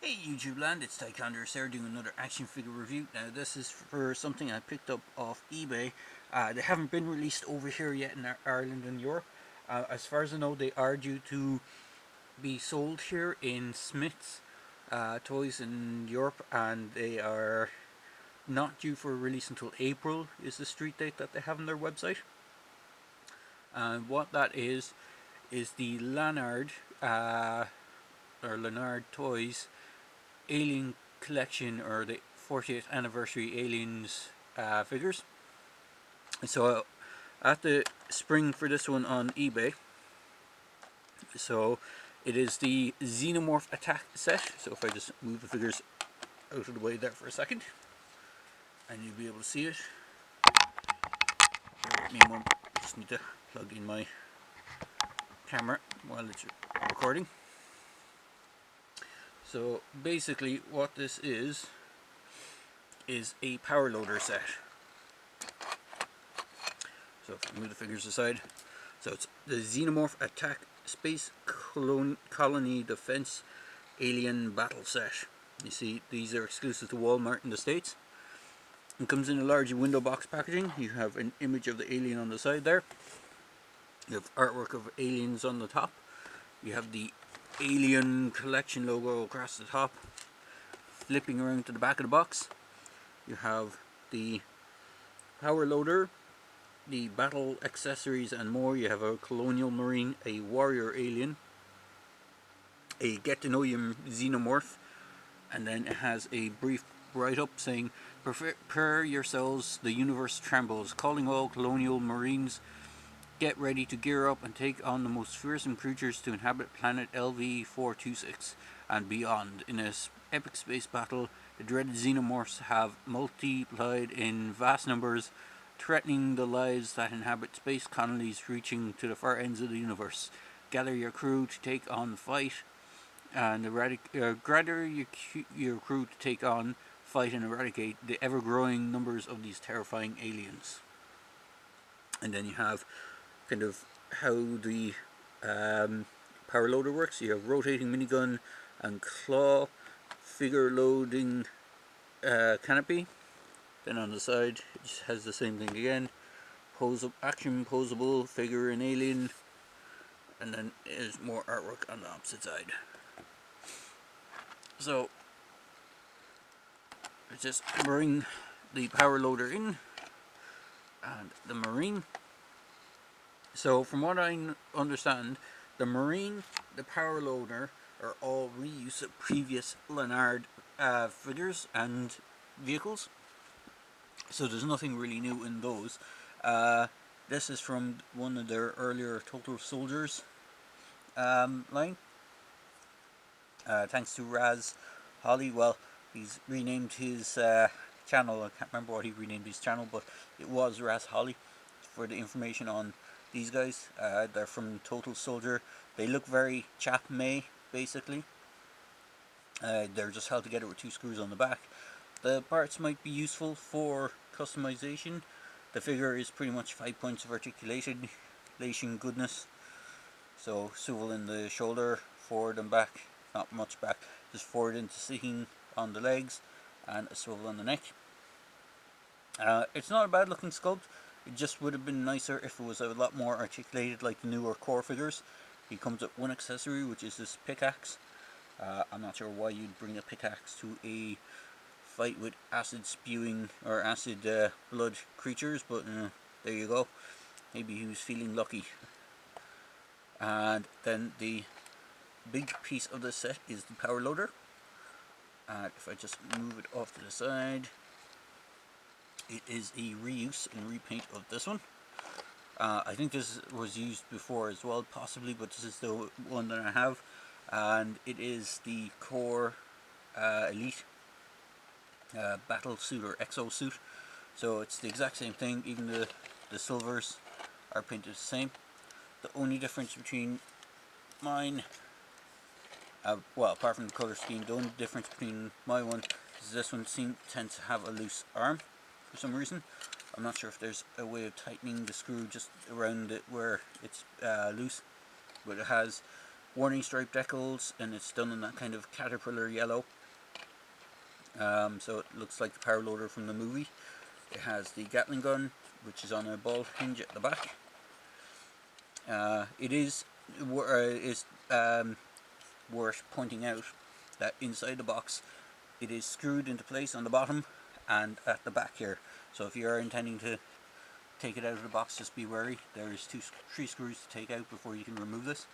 Hey YouTube land, it's Tychonders here doing another action figure review. Now this is for something I picked up off eBay. They haven't been released over here yet in Ireland and Europe. As far as I know, they are due to be sold here in Smith's Toys in Europe, and they are not due for release until April is the street date that they have on their website. And what that is the Lanard or Lanard Toys Alien Collection, or the 40th anniversary Aliens figures. So at the spring for this one on eBay. So it is the Xenomorph attack set. So if I just move the figures out of the way there for a second, and you'll be able to see it. Bear with me a moment. Just need to plug in my camera while it's recording. So basically what this is a power loader set. So if I move the figures aside, so it's the Xenomorph Attack Space Colony Defense Alien Battle Set. You see, these are exclusive to Walmart in the States. It comes in a large window box packaging. You have an image of the alien on the side there. You have artwork of aliens on the top. You have the Alien Collection logo across the top. Flipping around to the back of the box, you have the power loader, the battle accessories and more. You have a colonial marine, a warrior alien, a get to know you xenomorph, and then it has a brief write-up saying, prepare yourselves, the universe trembles, calling all colonial marines, get ready to gear up and take on the most fearsome creatures to inhabit planet LV-426 and beyond. In a epic space battle, the dreaded xenomorphs have multiplied in vast numbers, threatening the lives that inhabit space colonies reaching to the far ends of the universe. Gather your crew to take on the fight and eradicate the ever-growing numbers of these terrifying aliens. And then you have kind of how the power loader works. You have rotating minigun and claw figure loading canopy. Then on the side it just has the same thing again. Action posable figure and alien, and then there's more artwork on the opposite side. So let's just bring the power loader in and the marine. So from what I understand, the marine, the power loader are all reuse of previous Lanard figures and vehicles. So there's nothing really new in those. This is from one of their earlier Total Soldiers line. Thanks to Raz Holly. Well, he's renamed his channel. I can't remember what he renamed his channel, but it was Raz Holly for the information on these guys. They're from Total Soldier. They look very Chap May, basically. They're just held together with two screws on the back. The parts might be useful for customization. The figure is pretty much 5 points of articulation goodness. So swivel in the shoulder, forward and back, not much back, just forward into sitting on the legs, and a swivel on the neck. It's not a bad looking sculpt. It just would have been nicer if it was a lot more articulated like the newer core figures. He comes with one accessory, which is this pickaxe. I'm not sure why you'd bring a pickaxe to a fight with acid spewing or acid blood creatures, but there you go. Maybe he was feeling lucky. And then the big piece of the set is the power loader. And if I just move it off to the side, it is a reuse and repaint of this one. I think this was used before as well, possibly, but this is the one that I have. And it is the core elite battle suit or exo suit. So it's the exact same thing. Even the silvers are painted the same. The only difference between mine, well, apart from the color scheme, the only difference between my one is this one tends to have a loose arm for some reason. I'm not sure if there's a way of tightening the screw just around it where it's loose, but it has warning stripe decals, and it's done in that kind of caterpillar yellow. So it looks like the power loader from the movie. It has the Gatling gun, which is on a ball hinge at the back. It is worth pointing out that inside the box it is screwed into place on the bottom and at the back here. So if you are intending to take it out of the box, just be wary. There's 3 screws to take out before you can remove this.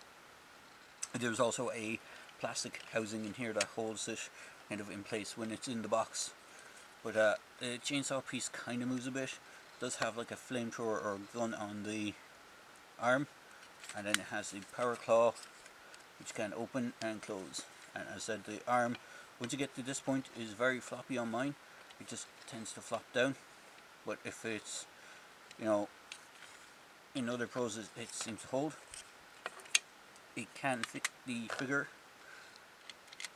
There's also a plastic housing in here that holds it kind of in place when it's in the box. But the chainsaw piece kind of moves a bit. It does have like a flamethrower or gun on the arm, and then it has the power claw, which can open and close. And as I said, the arm, once you get to this point, is very floppy on mine. It just tends to flop down. But if it's, you know, in other poses, it seems to hold. It can fit the figure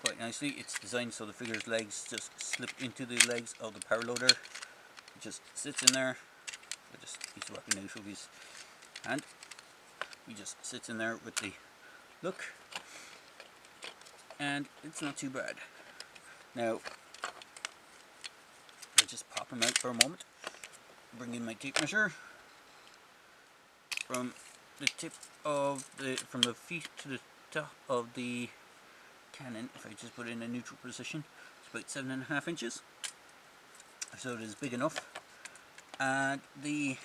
quite nicely. It's designed so the figure's legs just slip into the legs of the power loader. It just sits in there. He's working out of his hand. He just sits in there with the look, and it's not too bad. Now, I'll just pop him out for a moment. Bring in my tape measure. From the tip of from the feet to the top of the cannon, if I just put it in a neutral position, it's about 7.5 inches. So it is big enough. And the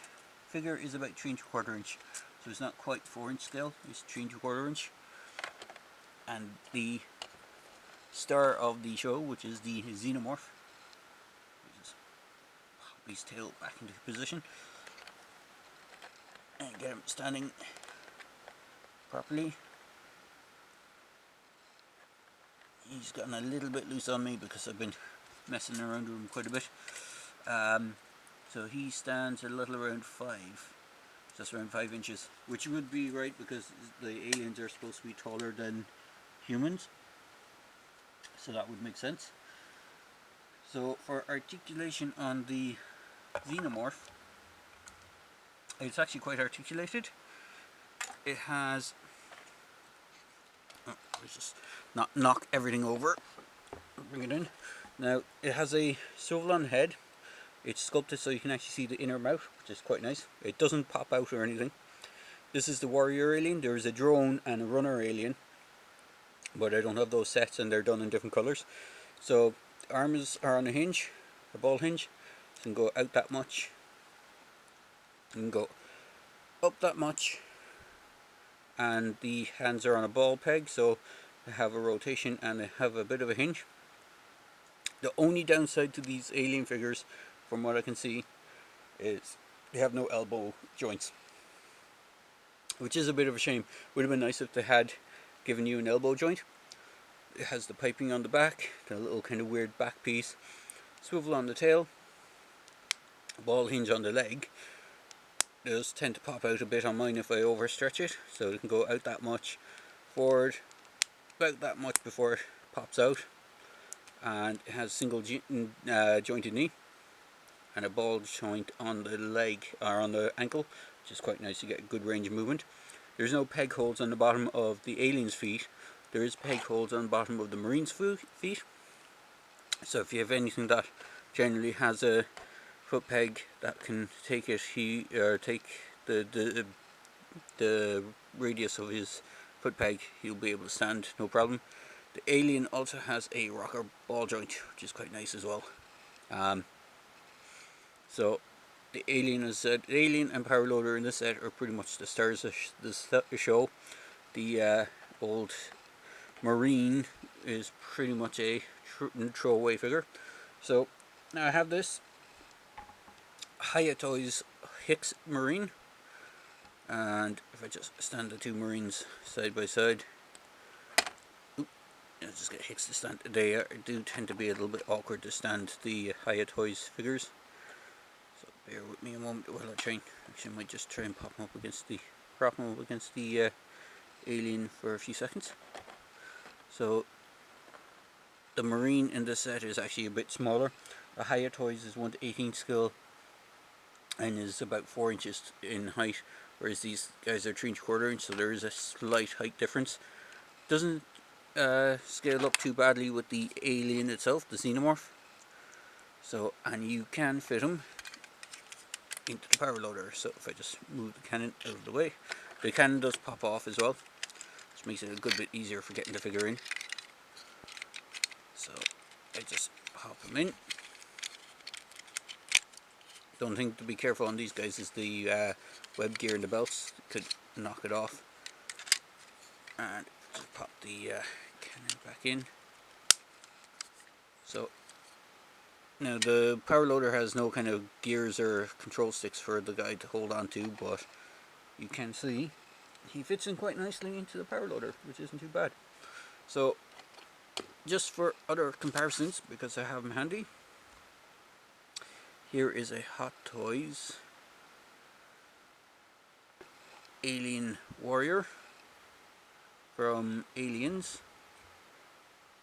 figure is about 3 3/4 inch. So it's not quite 4-inch scale, it's 3 3/4 inch. And the star of the show, which is the Xenomorph, just pop his tail back into position and get him standing properly. He's gotten a little bit loose on me because I've been messing around with him quite a bit. So he stands a little around 5, just around 5 inches, which would be right because the aliens are supposed to be taller than humans, so that would make sense. So for articulation on the Xenomorph, it's actually quite articulated. It has, let's just not knock everything over, bring it in. Now it has a swivel on head. It's sculpted so you can actually see the inner mouth, which is quite nice. It doesn't pop out or anything. This is the warrior alien. There is a drone and a runner alien, but I don't have those sets, and they're done in different colours. So the arms are on a hinge, a ball hinge. You can go out that much. You can go up that much, and the hands are on a ball peg, so they have a rotation and they have a bit of a hinge. The only downside to these alien figures, from what I can see, is they have no elbow joints, which is a bit of a shame. Would have been nice if they had given you an elbow joint. It has the piping on the back, the little kind of weird back piece, swivel on the tail, ball hinge on the leg. It does tend to pop out a bit on mine if I overstretch it, so it can go out that much, forward about that much before it pops out. And it has single jointed knee and a ball joint on the leg, or on the ankle, which is quite nice. You get good range of movement. There's no peg holes on the bottom of the alien's feet. There is peg holes on the bottom of the marine's feet. So if you have anything that generally has a foot peg that can take it, take the radius of his foot peg, he'll be able to stand no problem. The alien also has a rocker ball joint, which is quite nice as well. So the alien and power loader in this set are pretty much the stars of the show. The old marine is pretty much a throwaway figure. So now I have this Hayatoy's Hicks marine, and if I just stand the two marines side by side, I'll just get Hicks to stand. They do tend to be a little bit awkward to stand the Hayatoy's figures, so bear with me a moment while I try. Actually, I might just try and prop them up against the alien for a few seconds. So the marine in this set is actually a bit smaller. The Hayatoy's is 1/18 scale and is about 4 inches in height, whereas these guys are 3 1/4 inch, so there is a slight height difference. Doesn't scale up too badly with the alien itself, the Xenomorph. So, and you can fit him into the power loader. So if I just move the cannon out of the way, the cannon does pop off as well, which makes it a good bit easier for getting the figure in. So I just hop him in. The only thing to be careful on these guys is the web gear and the belts could knock it off. And just pop the cannon back in. So now the power loader has no kind of gears or control sticks for the guy to hold on to, but you can see he fits in quite nicely into the power loader, which isn't too bad. So just for other comparisons, because I have them handy, here is a Hot Toys Alien Warrior from Aliens.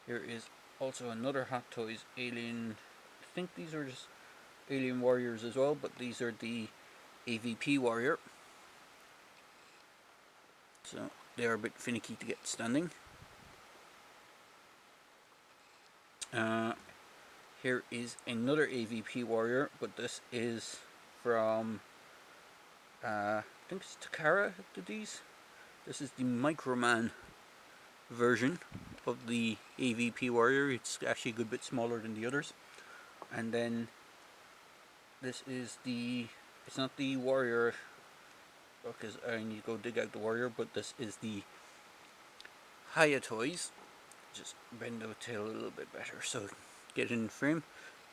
Here is also another Hot Toys Alien, I think these are just Alien Warriors as well, but these are the AVP Warrior. So they are a bit finicky to get standing. Here is another AVP Warrior, but this is from, I think it's Takara did these. This is the Microman version of the AVP Warrior. It's actually a good bit smaller than the others. And then this is the, it's not the Warrior, because I need to go dig out the Warrior, but this is the Toys. Just bend the tail a little bit better so get in frame.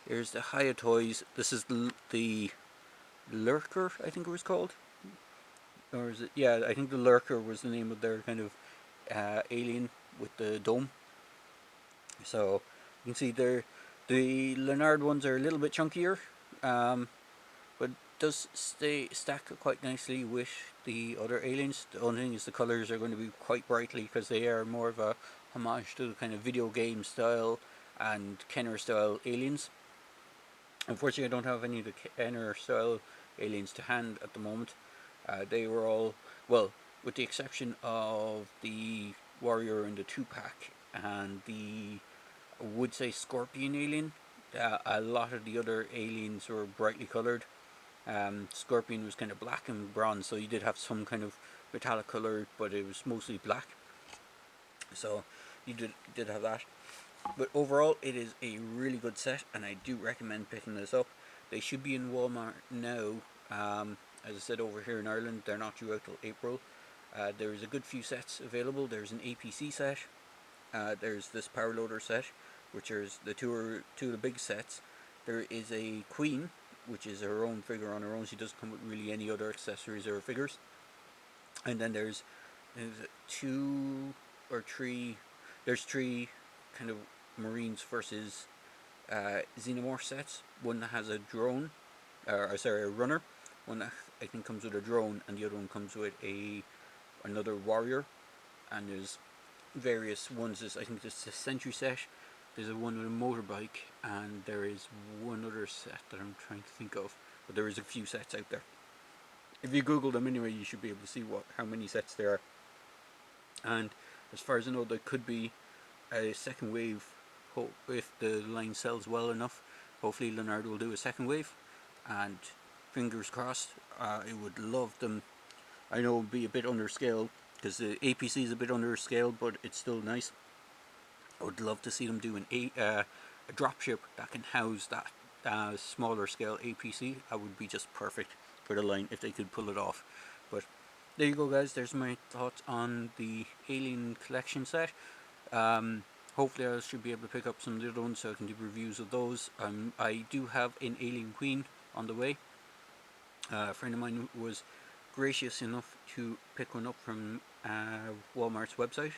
Here's the Toys. This is the Lurker, I think it was called. Or is it? Yeah, I think the Lurker was the name of their kind of alien with the dome. So you can see there, the Lanard ones are a little bit chunkier, but does stack quite nicely with the other aliens. The only thing is the colours are going to be quite brightly because they are more of a homage to the kind of video game style and Kenner style aliens. Unfortunately, I don't have any of the Kenner style aliens to hand at the moment. They were all, well, with the exception of the Warrior in the 2-pack and the, I would say, Scorpion alien. A lot of the other aliens were brightly coloured. Scorpion was kind of black and bronze, so you did have some kind of metallic colour, but it was mostly black. So you did have that. But overall, it is a really good set, and I do recommend picking this up. They should be in Walmart now. As I said, over here in Ireland, they're not due out till April. There's a good few sets available. There's an APC set. There's this power loader set, which is the two of the big sets. There is a Queen, which is her own figure on her own. She doesn't come with really any other accessories or figures. And then there's two or three. There's three kind of Marines versus Xenomorph sets. One that has a drone, a runner. One that I think comes with a drone, and the other one comes with another warrior. And there's various ones. I think there's a Sentry set. There's a one with a motorbike, and there is one other set that I'm trying to think of. But there is a few sets out there. If you Google them anyway, you should be able to see how many sets there are. And as far as I know, there could be a second wave if the line sells well enough. Hopefully Lanard will do a second wave, and fingers crossed. I would love them. I know it would be a bit under scale because the APC is a bit under scale, but it's still nice. I would love to see them do a dropship that can house that smaller scale APC. That would be just perfect for the line if they could pull it off. But there you go, guys. There's my thoughts on the Alien Collection set. Hopefully I should be able to pick up some of the other ones so I can do reviews of those. I do have an Alien Queen on the way. A friend of mine was gracious enough to pick one up from Walmart's website.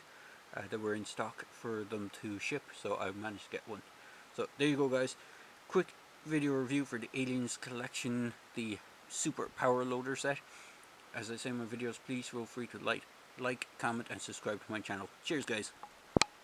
They were in stock for them to ship, so I managed to get one. So there you go, guys. Quick video review for the Aliens Collection, the Super Power Loader set. As I say in my videos, please feel free to like, comment and subscribe to my channel. Cheers, guys.